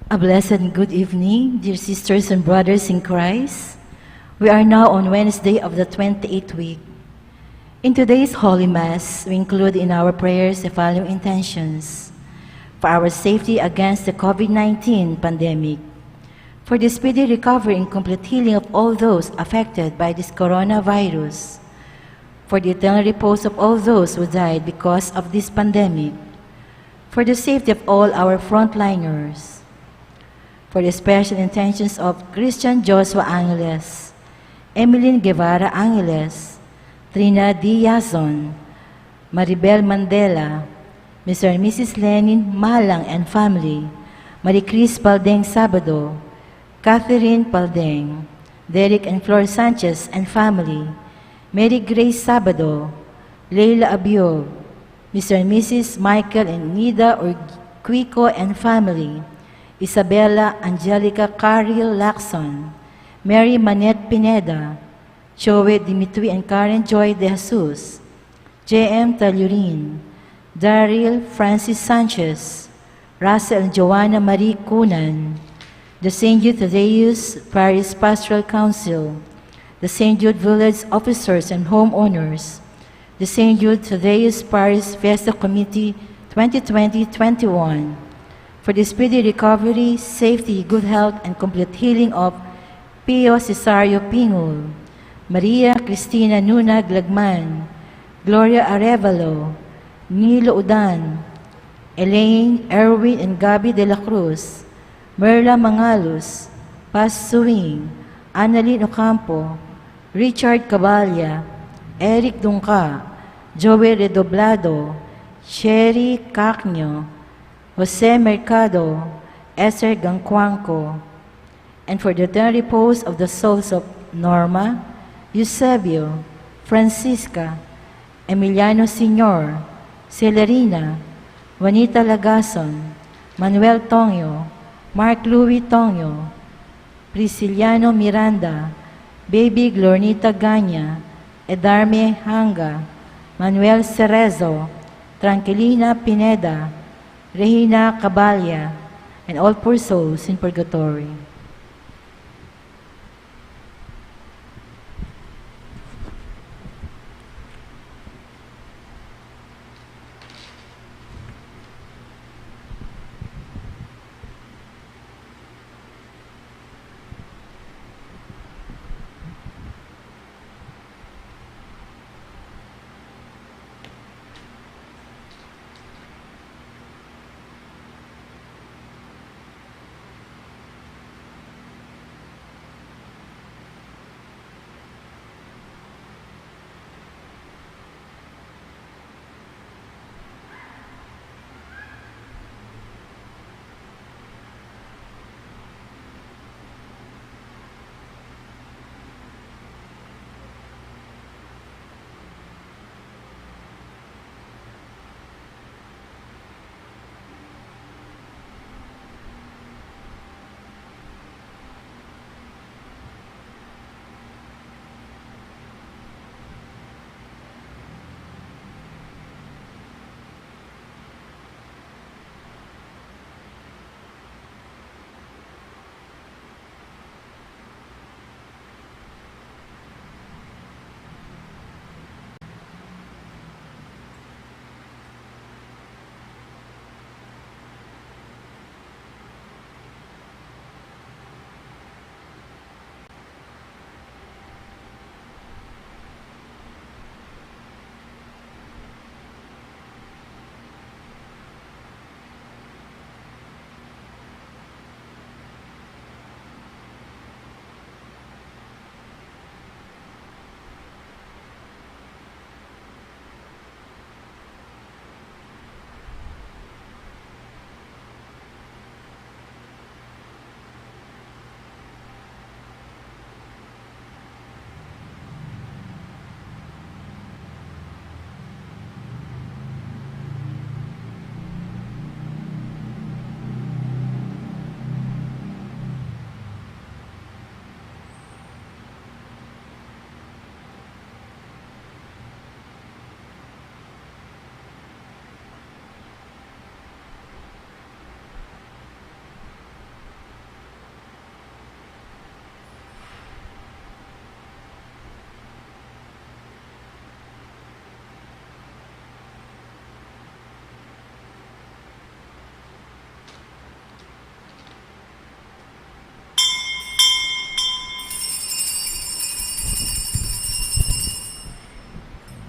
A blessed and good evening, dear sisters and brothers in Christ. We are now on Wednesday of the 28th week. In today's Holy Mass, we include in our prayers the following intentions: for our safety against the COVID-19 pandemic, for the speedy recovery and complete healing of all those affected by this coronavirus, for the eternal repose of all those who died because of this pandemic, for the safety of all our frontliners, for the special intentions of Christian Joshua Angeles, Emeline Guevara Angeles, Trina Diazon, Maribel Mandela, Mr. and Mrs. Lenin Malang and family, Marie Chris Paldeng Sabado, Catherine Paldeng, Derek and Flor Sanchez and family, Mary Grace Sabado, Leila Abiog, Mr. and Mrs. Michael and Nida Urquico and family, Isabella Angelica Caril Lacson, Mary Manette Pineda, Joe Dimitri and Karen Joy de Jesus, J.M. Talurin, Daryl Francis Sanchez, Russell and Joanna Marie Cunan, the St. Jude Thaddeus Parish Pastoral Council, the St. Jude Village Officers and Homeowners, the St. Jude Thaddeus Parish Fiesta Committee 2020-21, for the speedy recovery, safety, good health, and complete healing of Pio Cesario Pingul, Maria Cristina Nuna Glagman, Gloria Arevalo, Nilo Udan, Elaine, Erwin, and Gabi de la Cruz, Merla Mangalos, Paz Suwing, Annalyn Ocampo, Richard Cabalya, Eric Dungka, Joey Redoblado, Sherry Cacnio, Jose Mercado, Esther Gangcuanco, and for the eternal repose of the souls of Norma, Eusebio, Francisca, Emiliano Sr., Celerina, Juanita Lagason, Manuel Tongyo, Mark Louis Tongyo, Prisciliano Miranda, Baby Glornita Ganya, Edarme Hanga, Manuel Cerezo, Tranquilina Pineda, Regina Cabalya, and all poor souls in purgatory.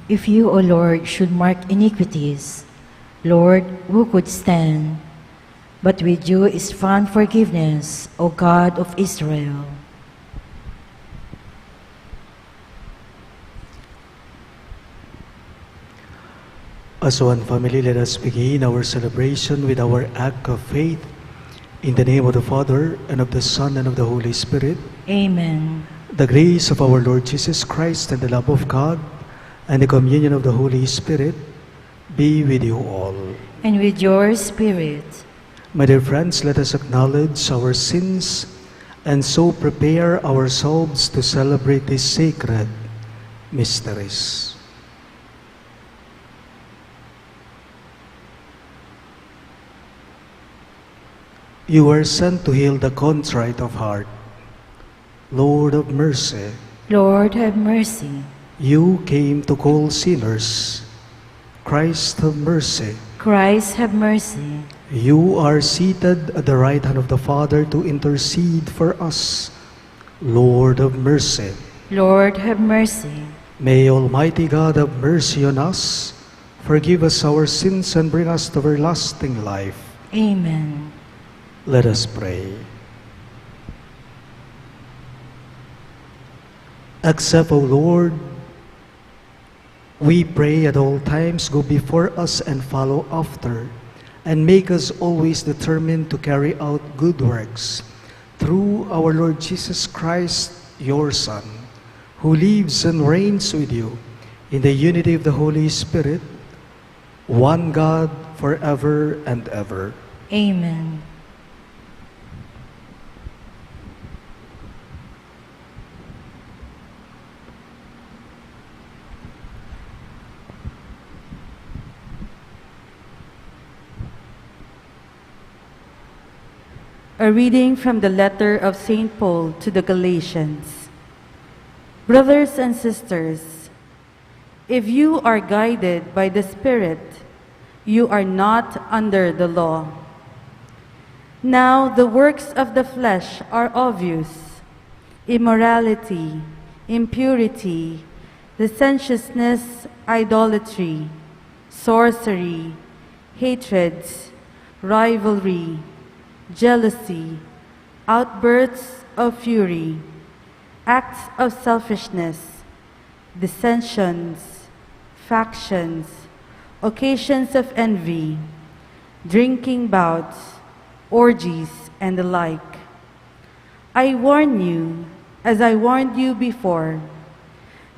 If you, O Lord, should mark iniquities, Lord, who could stand? But with you is found forgiveness, O God of Israel. As one family, let us begin our celebration with our act of faith. In the name of the Father, and of the Son, and of the Holy Spirit. Amen. The grace of our Lord Jesus Christ, and the love of God, and the communion of the Holy Spirit be with you all. And with your spirit. My dear friends, let us acknowledge our sins and so prepare ourselves to celebrate these sacred mysteries. You were sent to heal the contrite of heart. Lord of mercy. Lord, have mercy. You came to call sinners. Christ, have mercy. Christ, have mercy. You are seated at the right hand of the Father to intercede for us. Lord of mercy. Lord, have mercy. May Almighty God have mercy on us, forgive us our sins, and bring us to everlasting life. Amen. Let us pray. Accept, O Lord, we pray at all times, go before us and follow after, and make us always determined to carry out good works. Through our Lord Jesus Christ, your Son, who lives and reigns with you in the unity of the Holy Spirit, one God, forever and ever. Amen. A reading from the letter of St. Paul to the Galatians. Brothers and sisters, if you are guided by the Spirit, you are not under the law. Now the works of the flesh are obvious: immorality, impurity, licentiousness, idolatry, sorcery, hatreds, rivalry, jealousy, outbursts of fury, acts of selfishness, dissensions, factions, occasions of envy, drinking bouts, orgies, and the like. I warn you, as I warned you before,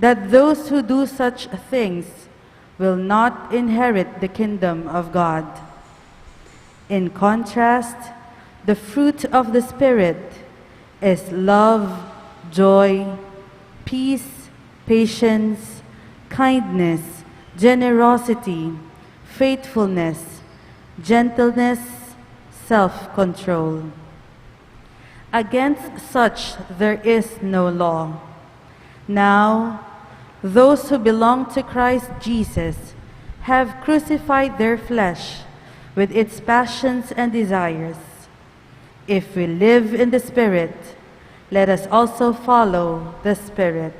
that those who do such things will not inherit the kingdom of God. In contrast, the fruit of the Spirit is love, joy, peace, patience, kindness, generosity, faithfulness, gentleness, self-control. Against such there is no law. Now, those who belong to Christ Jesus have crucified their flesh with its passions and desires. If we live in the Spirit, let us also follow the Spirit.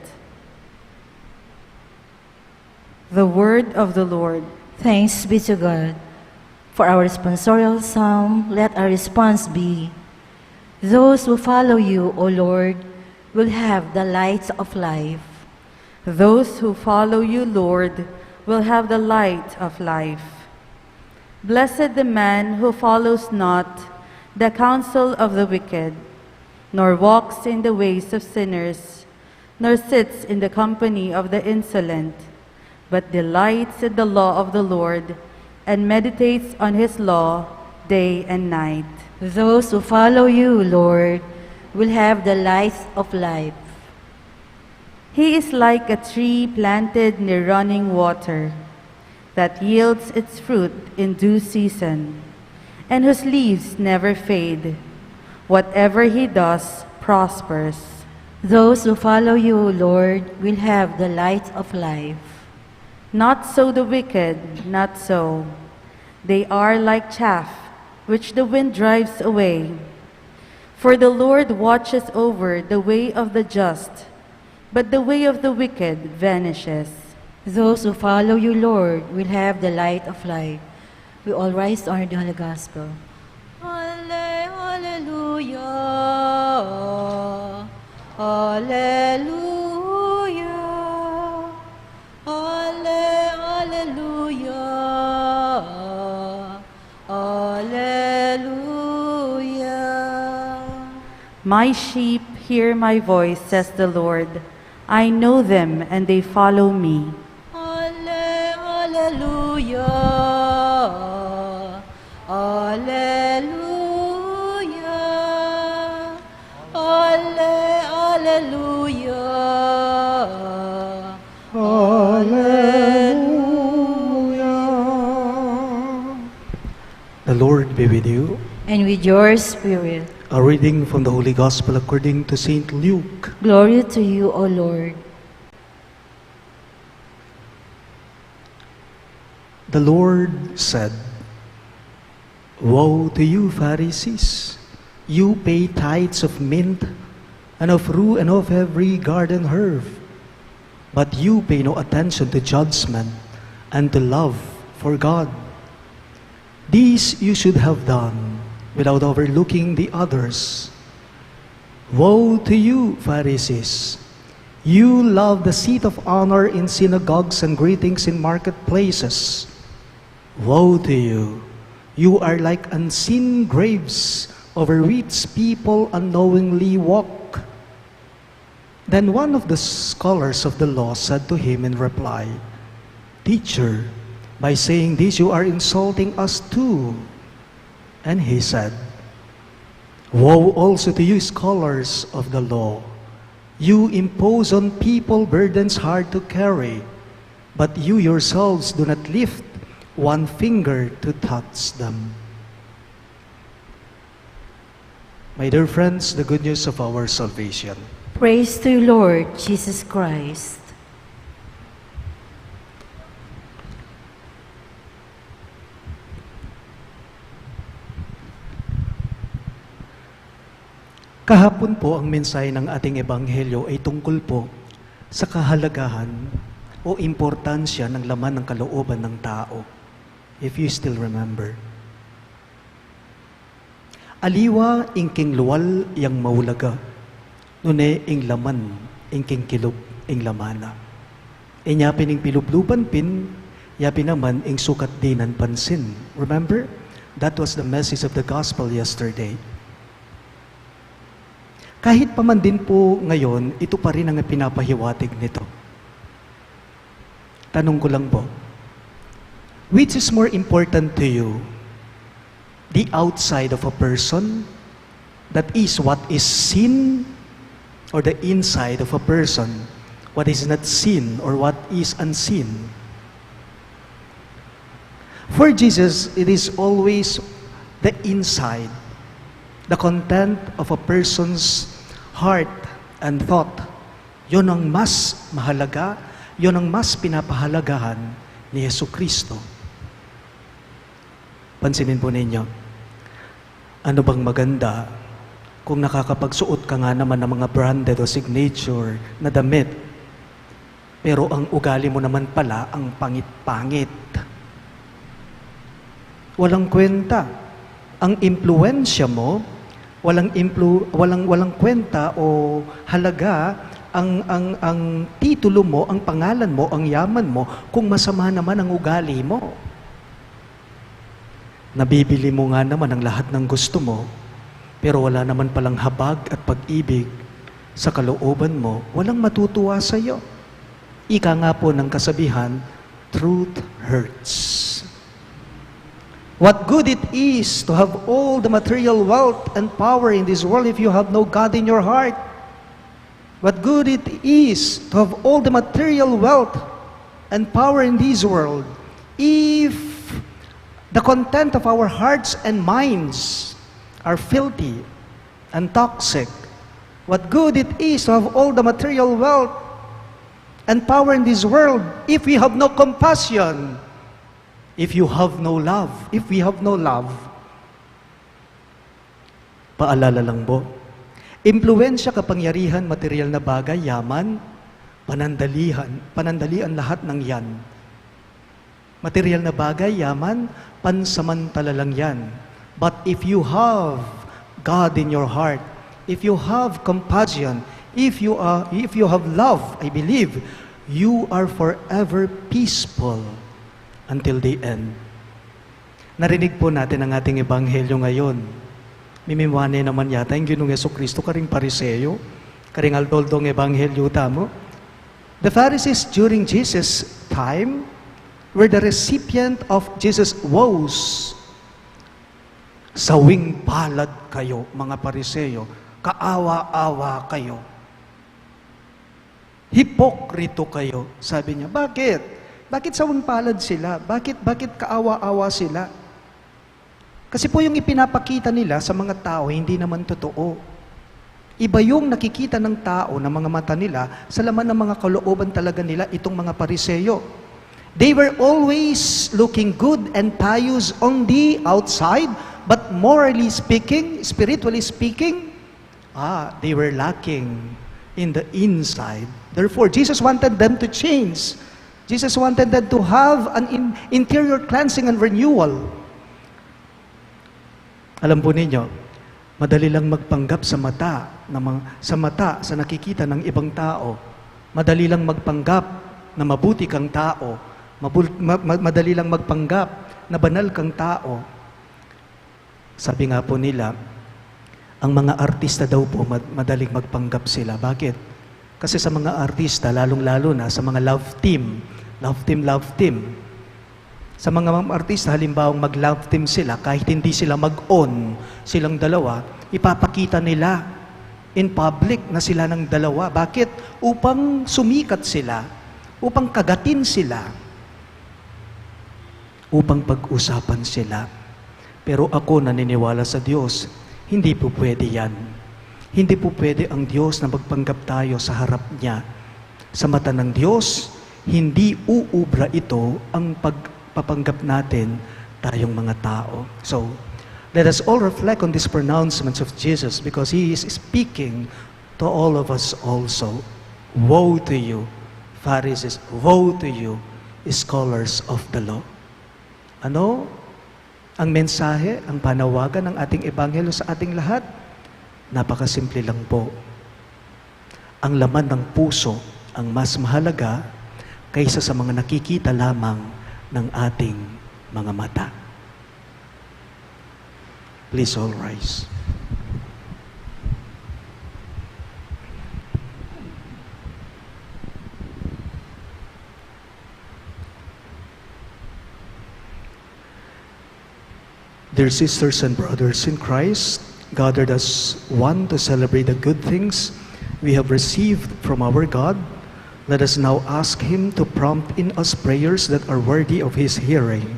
The word of the Lord. Thanks be to God. For our responsorial psalm, let our response be, those who follow you, O Lord, will have the light of life. Those who follow you, Lord, will have the light of life. Blessed the man who follows not the counsel of the wicked, nor walks in the ways of sinners, nor sits in the company of the insolent, but delights in the law of the Lord, and meditates on his law day and night. Those who follow you, Lord, will have the light of life. He is like a tree planted near running water, that yields its fruit in due season, and whose leaves never fade. Whatever he does prospers. Those who follow you, Lord, will have the light of life. Not so the wicked, not so. They are like chaff, which the wind drives away. For the Lord watches over the way of the just, but the way of the wicked vanishes. Those who follow you, Lord, will have the light of life. We all rise to honor the Holy Gospel. Alleluia. Alleluia. Alleluia. Alleluia. My sheep hear my voice, says the Lord. I know them, and they follow me. Alleluia. Alleluia. Alleluia. Hallelujah. The Lord be with you. And with your spirit. A reading from the Holy Gospel according to Saint Luke. Glory to you, O Lord. The Lord said, "Woe to you, Pharisees! You pay tithes of mint and of rue and of every garden herb, but you pay no attention to judgment and to love for God. These you should have done without overlooking the others. Woe to you, Pharisees! You love the seat of honor in synagogues and greetings in marketplaces. Woe to you! You are like unseen graves over which people unknowingly walk." Then one of the scholars of the law said to him in reply, "Teacher, by saying this you are insulting us too." And he said, "Woe also to you, scholars of the law! You impose on people burdens hard to carry, but you yourselves do not lift one finger to touch them." My dear friends, the good news of our salvation. Praise to you, Lord Jesus Christ. Kahapon po ang mensahe ng ating ebanghelyo ay tungkol po sa kahalagahan o importansya ng laman ng kalooban ng tao. If you still remember. Aliwa ingking luwal yang maulaga, nune ing laman ingking kilub ing lamana. Inyapin ing pilubluban pin, yapin naman ing sukat dinan pansin. Remember? That was the message of the gospel yesterday. Kahit pa man din po ngayon, ito pa rin ang pinapahiwatig nito. Tanong ko lang po, which is more important to you? The outside of a person, that is what is seen, or the inside of a person, what is not seen or what is unseen? For Jesus, it is always the inside, the content of a person's heart and thought. Yun ang mas mahalaga, yun ang mas pinapahalagahan ni Jesucristo. Pansinin po ninyo, ano bang maganda kung nakakapagsuot ka nga naman ng mga branded o signature na damit, pero ang ugali mo naman pala ang pangit-pangit. Walang kwenta. Ang impluensya mo, walang kwenta o halaga ang titulo mo, ang pangalan mo, ang yaman mo kung masama naman ang ugali mo. Nabibili mo nga naman ang lahat ng gusto mo, pero wala naman palang habag at pag-ibig sa kalooban mo, walang matutuwa sa iyo. Ika nga po ng kasabihan, truth hurts. What good it is to have all the material wealth and power in this world if you have no God in your heart? What good it is to have all the material wealth and power in this world if the content of our hearts and minds are filthy and toxic? What good it is to have all the material wealth and power in this world if we have no compassion? If you have no love, if we have no love, paalala lang po, impluensya, kapangyarihan, material na bagay, yaman, panandalian lahat ng yan. Material na bagay, yaman, pansamantala lang yan. But if you have God in your heart, if you have compassion, if you have love, I believe, you are forever peaceful until the end. Narinig po natin ang ating ebanghelyo ngayon. Mimiwane naman yata yung Ginoong Jesucristo, karing Pariseyo, karing aldoldong ebanghelyo tamo. The Pharisees during Jesus' time were the recipient of Jesus' woes. Sawing palad kayo, mga Pariseyo, kaawa-awa kayo. Hipokrito kayo, sabi niya. Bakit? Bakit sawing palad sila? Bakit kaawa-awa sila? Kasi po yung ipinapakita nila sa mga tao, hindi naman totoo. Iba yung nakikita ng tao, ng mga mata nila, sa laman ng mga kalooban talaga nila, itong mga Pariseyo. They were always looking good and pious on the outside, but morally speaking, spiritually speaking, they were lacking in the inside. Therefore, Jesus wanted them to change. Jesus wanted them to have an interior cleansing and renewal. Alam po ninyo, madali lang magpanggap sa mata, sa nakikita ng ibang tao. Madali lang magpanggap na mabuti kang tao. Madali lang magpanggap na banal kang tao. Sabi nga po nila, ang mga artista daw po, madaling magpanggap sila. Bakit? Kasi sa mga artista, lalong-lalo na sa mga love team. Sa mga artista, halimbawang mag-love team sila, kahit hindi sila mag-on, silang dalawa, ipapakita nila in public na sila ng dalawa. Bakit? Upang sumikat sila, upang kagatin sila, upang pag-usapan sila. Pero ako naniniwala sa Diyos, hindi po pwede yan. Hindi po pwede ang Diyos na magpanggap tayo sa harap niya. Sa mata ng Diyos, hindi uubra ito ang pagpapanggap natin tayong mga tao. So, let us all reflect on these pronouncements of Jesus because He is speaking to all of us also. Woe to you, Pharisees, woe to you, scholars of the law. Ano ang mensahe, ang panawagan ng ating ebanghelyo sa ating lahat? Napakasimple lang po. Ang laman ng puso ang mas mahalaga kaysa sa mga nakikita lamang ng ating mga mata. Please all rise. Dear sisters and brothers in Christ, gathered as one to celebrate the good things we have received from our God, let us now ask Him to prompt in us prayers that are worthy of His hearing.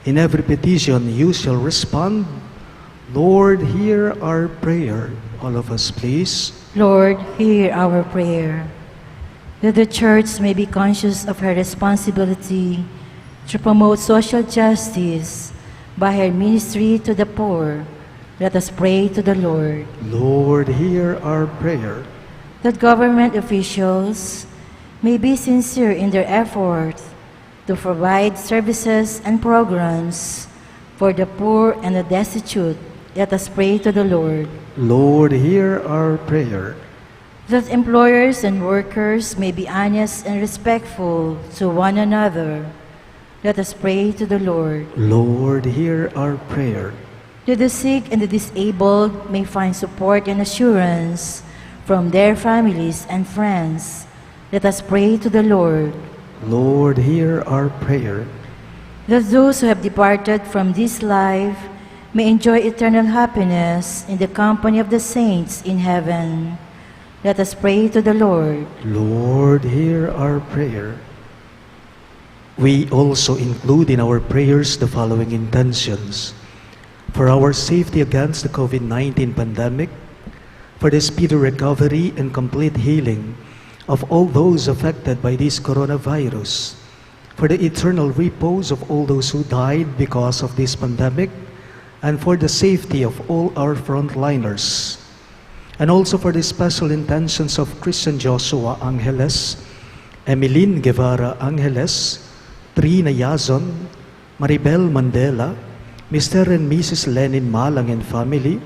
In every petition you shall respond, Lord, hear our prayer. All of us, please. Lord, hear our prayer. That the Church may be conscious of her responsibility to promote social justice by her ministry to the poor, let us pray to the Lord. Lord, hear our prayer. That government officials may be sincere in their efforts to provide services and programs for the poor and the destitute, let us pray to the Lord. Lord, hear our prayer. That employers and workers may be honest and respectful to one another, let us pray to the Lord. Lord, hear our prayer. That the sick and the disabled may find support and assurance from their families and friends, let us pray to the Lord. Lord, hear our prayer. That those who have departed from this life may enjoy eternal happiness in the company of the saints in heaven, let us pray to the Lord. Lord, hear our prayer. We also include in our prayers the following intentions: for our safety against the COVID-19 pandemic, for the speedy recovery and complete healing of all those affected by this coronavirus, for the eternal repose of all those who died because of this pandemic, and for the safety of all our frontliners, and also for the special intentions of Christian Joshua Angeles, Emeline Guevara Angeles, Trina Yazon, Maribel Mandela, Mr. and Mrs. Lenin Malang and family,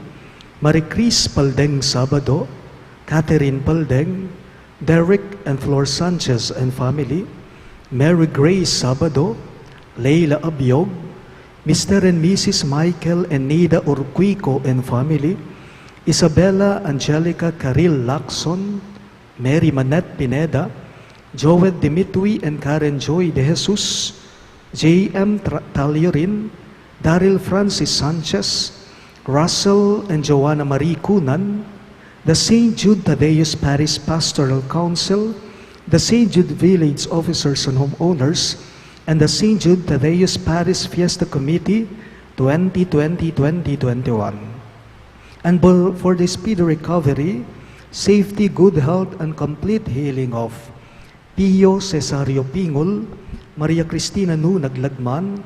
Marie Chris Paldeng Sabado, Catherine Paldeng, Derek and Flor Sanchez and family, Mary Grace Sabado, Leila Abiog, Mr. and Mrs. Michael and Nida Urquico and family, Isabella Angelica Caril Lacson, Mary Manette Pineda, Joed Dimitri and Karen Joy de Jesus, J.M. Taliorin, Daryl Francis Sanchez, Russell and Joanna Marie Cunan, the St. Jude Thaddeus Parish Pastoral Council, the St. Jude Village Officers and Homeowners, and the St. Jude Thaddeus Parish Fiesta Committee 2020-2021. And for the speedy recovery, safety, good health, and complete healing of Pio Cesario Pingol, Maria Cristina Nu Naglagman,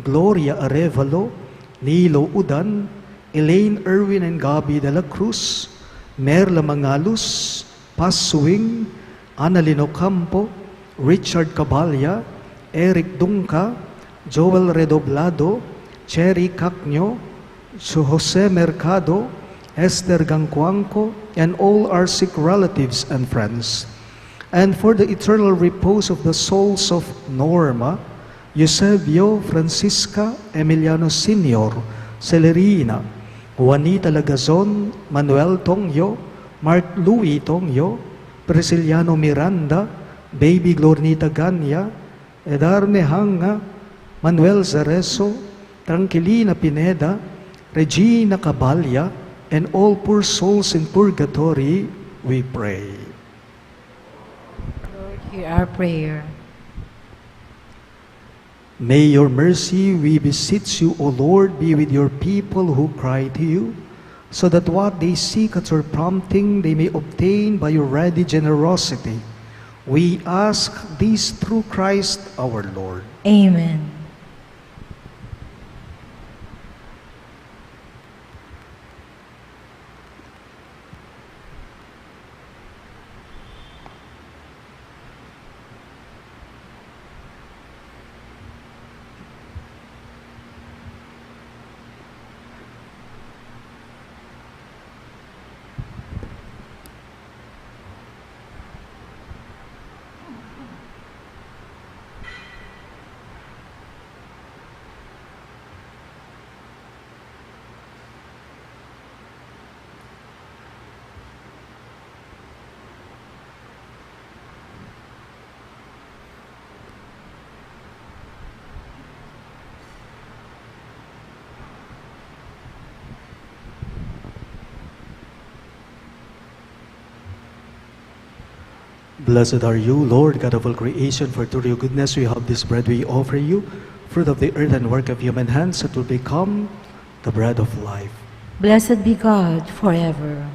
Gloria Arevalo, Nilo Udan, Elaine Erwin and Gabi de la Cruz, Merla Mangalus, Paz Suing, Annalyn Ocampo, Richard Cabalya, Eric Dunca, Joel Redoblado, Cherry Cacño, Jose Mercado, Esther Gangcuanco, and all our sick relatives and friends. And for the eternal repose of the souls of Norma, Eusebio, Francisca, Emiliano Sr., Celerina, Juanita Lagazon, Manuel Tongyo, Mark Louis Tongyo, Prisciliano Miranda, Baby Glornita Ganya, Edarne Hanga, Manuel Zareso, Tranquilina Pineda, Regina Cabalya, and all poor souls in purgatory, we pray. Lord, hear our prayer. May your mercy, we beseech you, O Lord, be with your people who cry to you, so that what they seek at your prompting they may obtain by your ready generosity. We ask this through Christ our Lord. Amen. Blessed are you, Lord, God of all creation, for through your goodness we have this bread we offer you, fruit of the earth and work of human hands, that will become the bread of life. Blessed be God forever.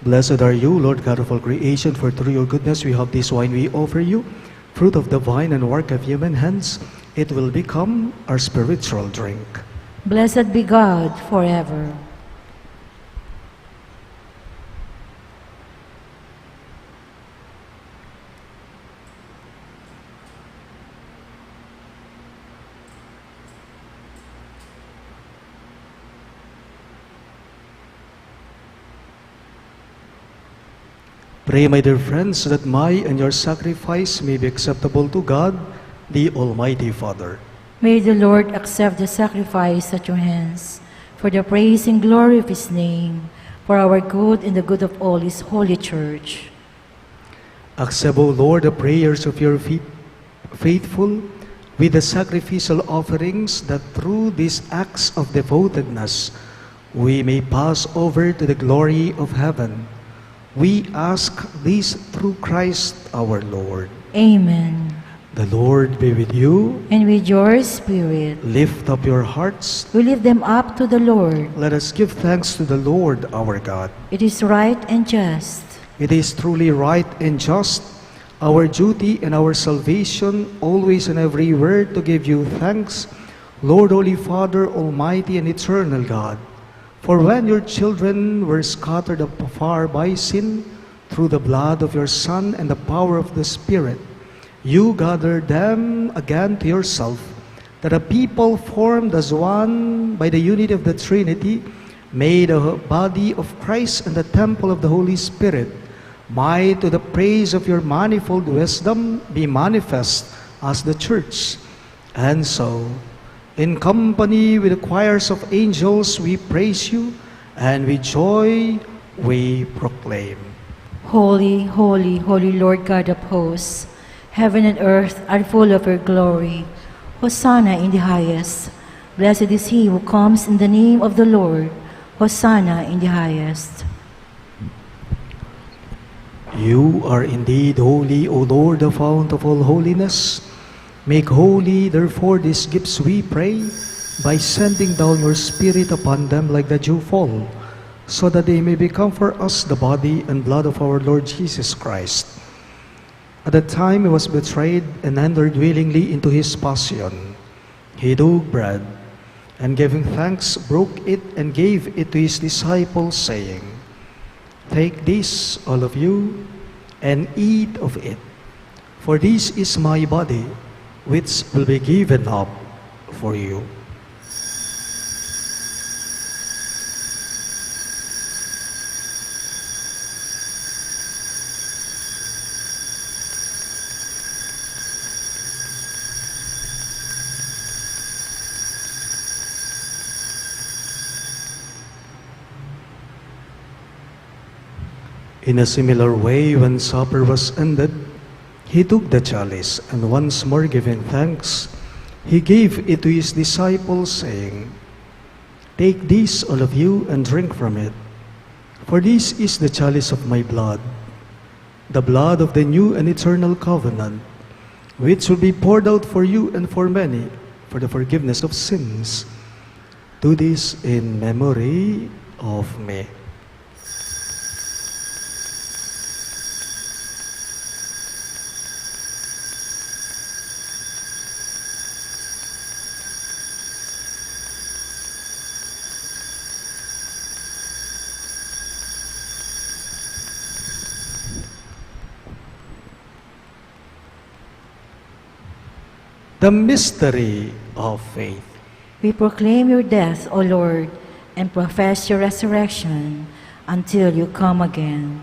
Blessed are you, Lord God of all creation, for through your goodness we have this wine we offer you, fruit of the vine and work of human hands, it will become our spiritual drink. Blessed be God forever. Pray, my dear friends, that my and your sacrifice may be acceptable to God, the Almighty Father. May the Lord accept the sacrifice at your hands, for the praise and glory of his name, for our good and the good of all his holy church. Accept, O Lord, the prayers of your faithful with the sacrificial offerings, that through these acts of devotedness we may pass over to the glory of heaven. We ask this through Christ our Lord. Amen. The Lord be with you. And with your spirit, Lift up your hearts. we lift them up to the Lord. Let us give thanks to the Lord our God. It is right and just. It is truly right and just, our duty and our salvation, always and everywhere to give you thanks, Lord, Holy Father, Almighty and Eternal God. For when your children were scattered afar by sin, through the blood of your Son and the power of the Spirit, you gather them again to yourself, that a people formed as one by the unity of the Trinity, made a body of Christ and the temple of the Holy Spirit, might to the praise of your manifold wisdom be manifest as the church. And so, in company with the choirs of angels, we praise you, and with joy we proclaim. Holy, holy, holy Lord God of hosts, heaven and earth are full of your glory. Hosanna in the highest. Blessed is he who comes in the name of the Lord. Hosanna in the highest. You are indeed holy, O Lord, the fount of all holiness. Make holy, therefore, these gifts, we pray, by sending down your Spirit upon them like the dewfall, so that they may become for us the body and blood of our Lord Jesus Christ. At the time he was betrayed and entered willingly into his passion, he took bread, and giving thanks, broke it and gave it to his disciples, saying, "Take this, all of you, and eat of it, for this is my body, which will be given up for you." In a similar way, when supper was ended, he took the chalice, and once more giving thanks, he gave it to his disciples, saying, "Take this, all of you, and drink from it, for this is the chalice of my blood, the blood of the new and eternal covenant, which will be poured out for you and for many, for the forgiveness of sins. Do this in memory of me." The mystery of faith. We proclaim your death, O Lord, and profess your resurrection until you come again.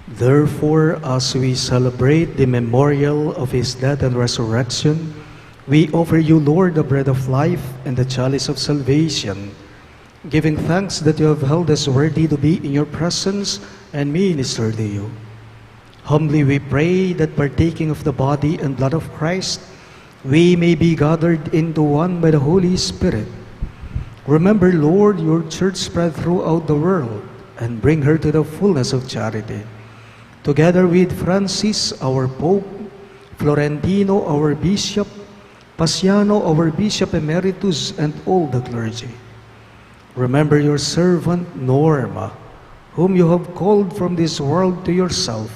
Therefore, as we celebrate the memorial of his death and resurrection, we offer you, Lord, the bread of life and the chalice of salvation, giving thanks that you have held us worthy to be in your presence and minister to you. Humbly we pray that, partaking of the body and blood of Christ, we may be gathered into one by the Holy Spirit. Remember, Lord, your church spread throughout the world, and bring her to the fullness of charity. Together with Francis, our Pope, Florentino, our Bishop, Paciano, our Bishop Emeritus, and all the clergy. Remember your servant Norma, whom you have called from this world to yourself.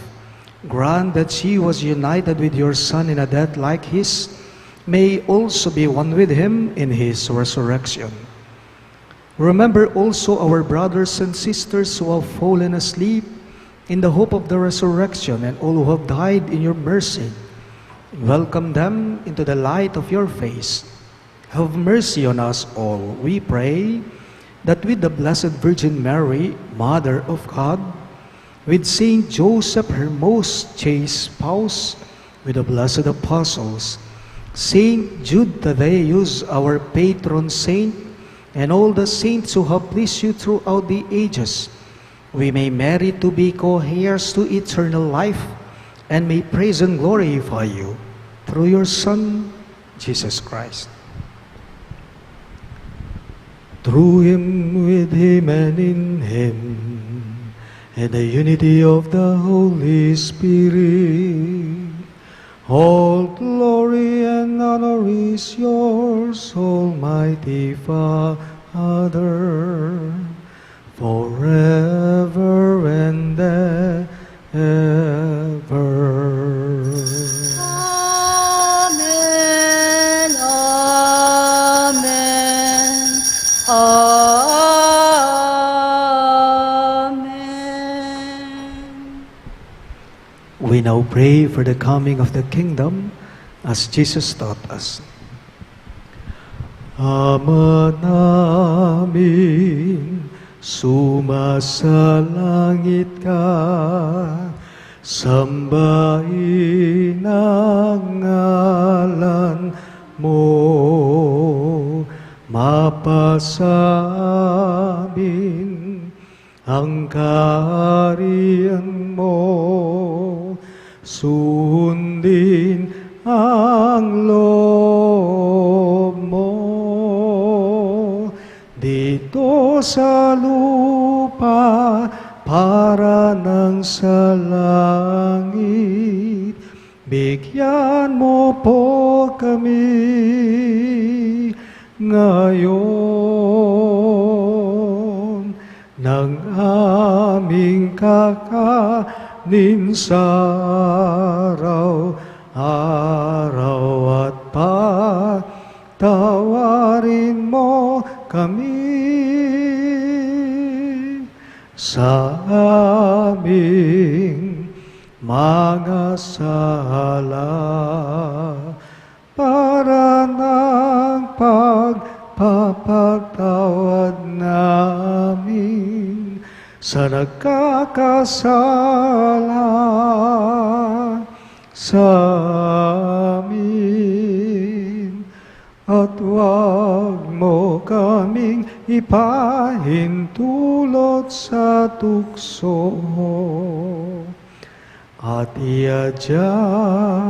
Grant that she was united with your Son in a death like his, may also be one with him in his resurrection. Remember also our brothers and sisters who have fallen asleep in the hope of the resurrection, and all who have died in your mercy. Welcome them into the light of your face. Have mercy on us all, we pray, that with the Blessed Virgin Mary, Mother of God, with Saint Joseph, her most chaste spouse, with the blessed apostles, Saint Jude Thaddeus, our patron saint, and all the saints who have pleased you throughout the ages, we may merit to be co-heirs to eternal life, and may praise and glorify you through your Son, Jesus Christ. Through him, with him, and in him, in the unity of the Holy Spirit, all glory and honor is yours, Almighty Father, forever and ever. Amen. Amen. Amen. We now pray for the coming of the kingdom as Jesus taught us. Ama namin, sumasalangit ka, sambahin ang ngalan mo, mapasa amin ang kaharian mo, sundin ang loob mo dito sa lupa para nang sa langit. Bigyan mo po kami ngayon ng aming kakanin sa araw at patawarin mo kami sa aming mga sala para ng pagpapatawad namin sa nagkakasala sa amin, at huwag mo kaming ipahintulot sa tukso, at iadya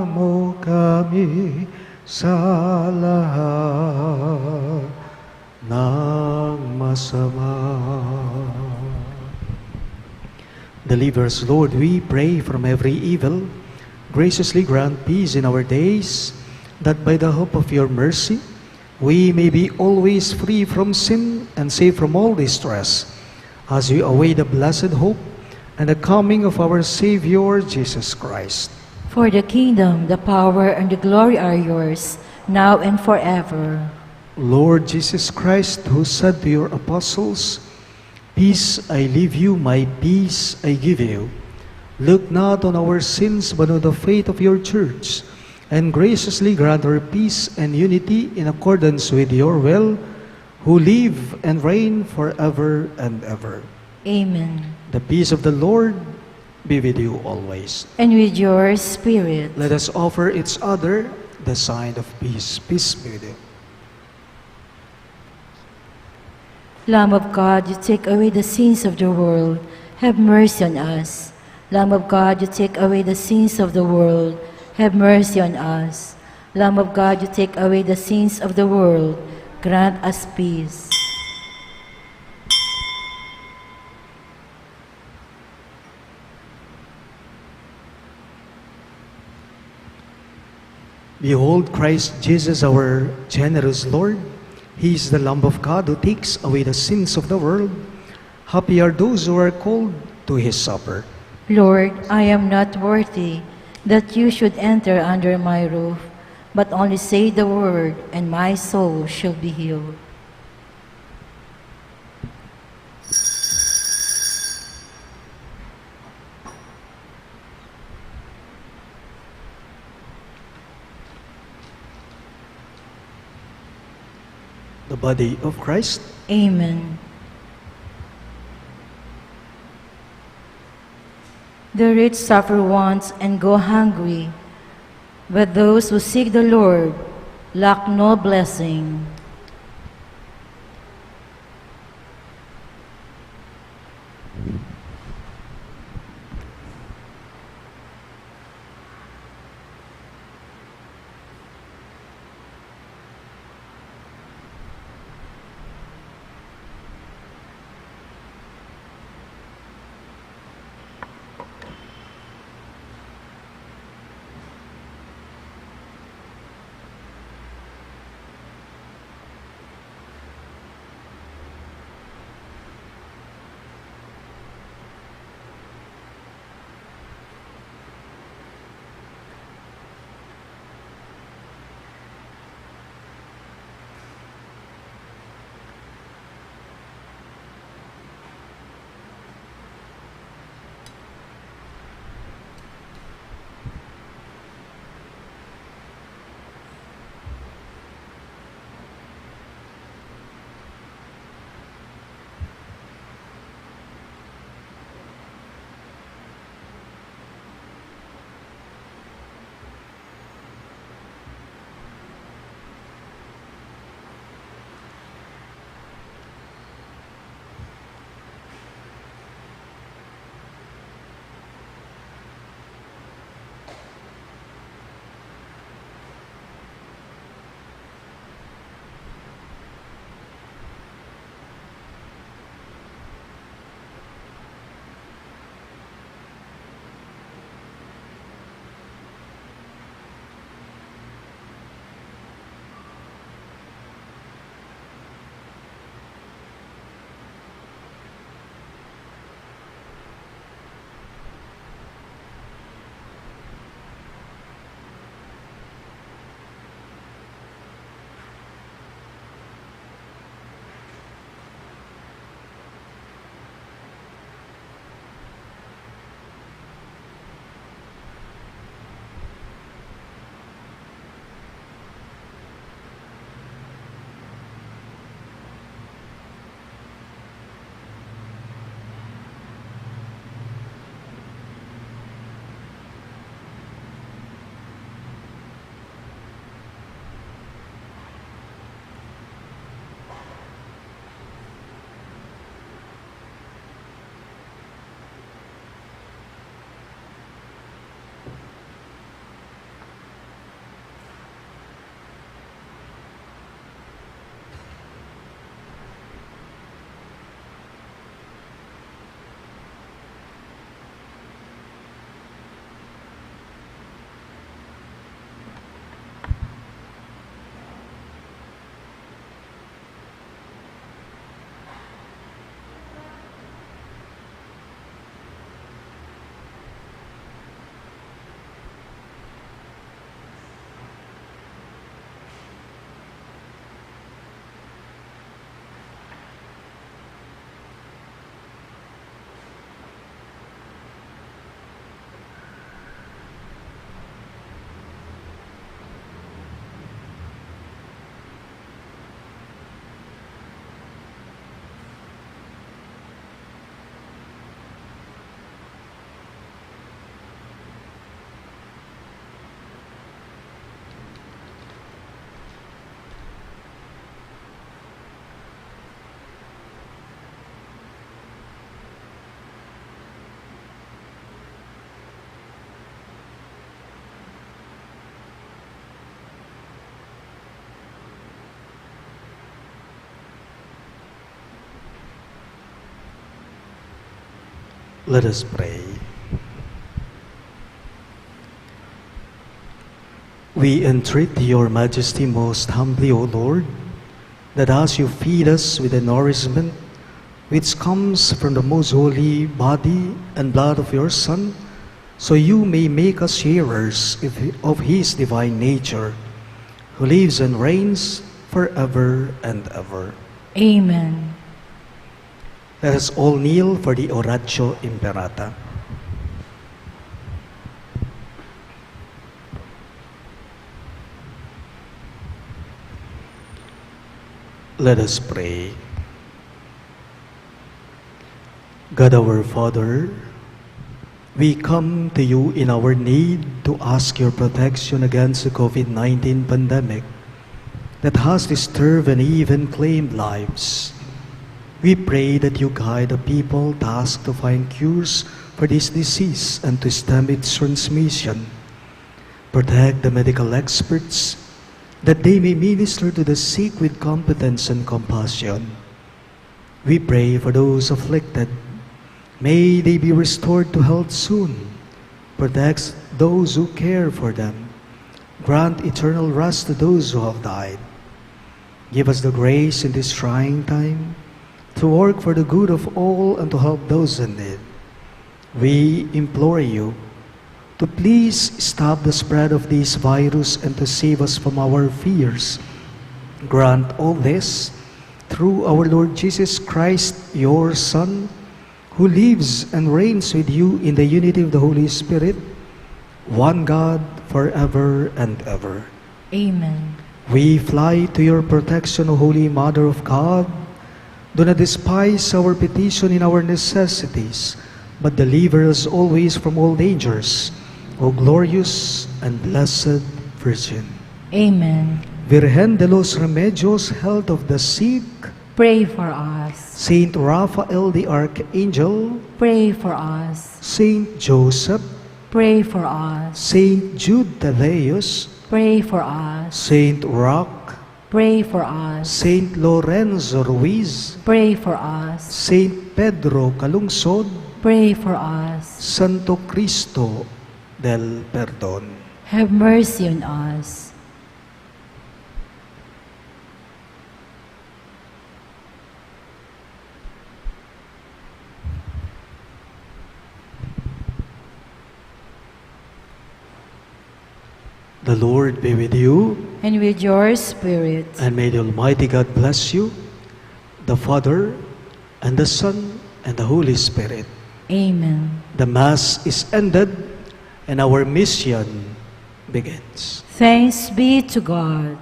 mo kami sa lahat ng masama. Deliver us, Lord, we pray, from every evil. Graciously grant peace in our days, that by the hope of your mercy, we may be always free from sin and safe from all distress, as we await the blessed hope and the coming of our Savior, Jesus Christ. For the kingdom, the power, and the glory are yours, now and forever. Lord Jesus Christ, who said to your apostles, "Peace I leave you, my peace I give you," look not on our sins, but on the faith of your church, and graciously grant her peace and unity in accordance with your will, who live and reign forever and ever. Amen. The peace of the Lord be with you always. And with your spirit. Let us offer each other the sign of peace. Peace be with you. Lamb of God, you take away the sins of the world, have mercy on us. Lamb of God, you take away the sins of the world, have mercy on us. Lamb of God, you take away the sins of the world, grant us peace. Behold Christ Jesus, our generous Lord. He is the Lamb of God who takes away the sins of the world. Happy are those who are called to his supper. Lord, I am not worthy that you should enter under my roof, but only say the word, and my soul shall be healed. The body of Christ. Amen. The rich suffer want and go hungry, but those who seek the Lord lack no blessing. Let us pray. We entreat your majesty most humbly, O Lord, that as you feed us with the nourishment which comes from the most holy body and blood of your Son, so you may make us sharers of his divine nature, who lives and reigns forever and ever. Amen. Let us all kneel for the Oratio Imperata. Let us pray. God our Father, we come to you in our need to ask your protection against the COVID-19 pandemic that has disturbed and even claimed lives. We pray that you guide the people tasked to find cures for this disease and to stem its transmission. Protect the medical experts that they may minister to the sick with competence and compassion. We pray for those afflicted. May they be restored to health soon. Protect those who care for them. Grant eternal rest to those who have died. Give us the grace in this trying time to work for the good of all and to help those in need. We implore you to please stop the spread of this virus and to save us from our fears. Grant all this through our Lord Jesus Christ, your Son, who lives and reigns with you in the unity of the Holy Spirit, one God, forever and ever. Amen. We fly to your protection, O Holy Mother of God. Do not despise our petition in our necessities, but deliver us always from all dangers, O glorious and blessed Virgin. Amen. Virgen de los Remedios, health of the sick, Pray for us. Saint Raphael the Archangel, Pray for us. Saint Joseph, Pray for us. Saint Jude Thaddeus, Pray for us. Saint Roch, Pray for us. Saint Lorenzo Ruiz, Pray for us. Saint Pedro Calungsod, Pray for us. Santo Cristo del Perdón. Have mercy on us. The Lord be with you, And with your spirit. and may the Almighty God bless you, the Father, and the Son, and the Holy Spirit. Amen. The Mass is ended, and our mission begins. Thanks be to God.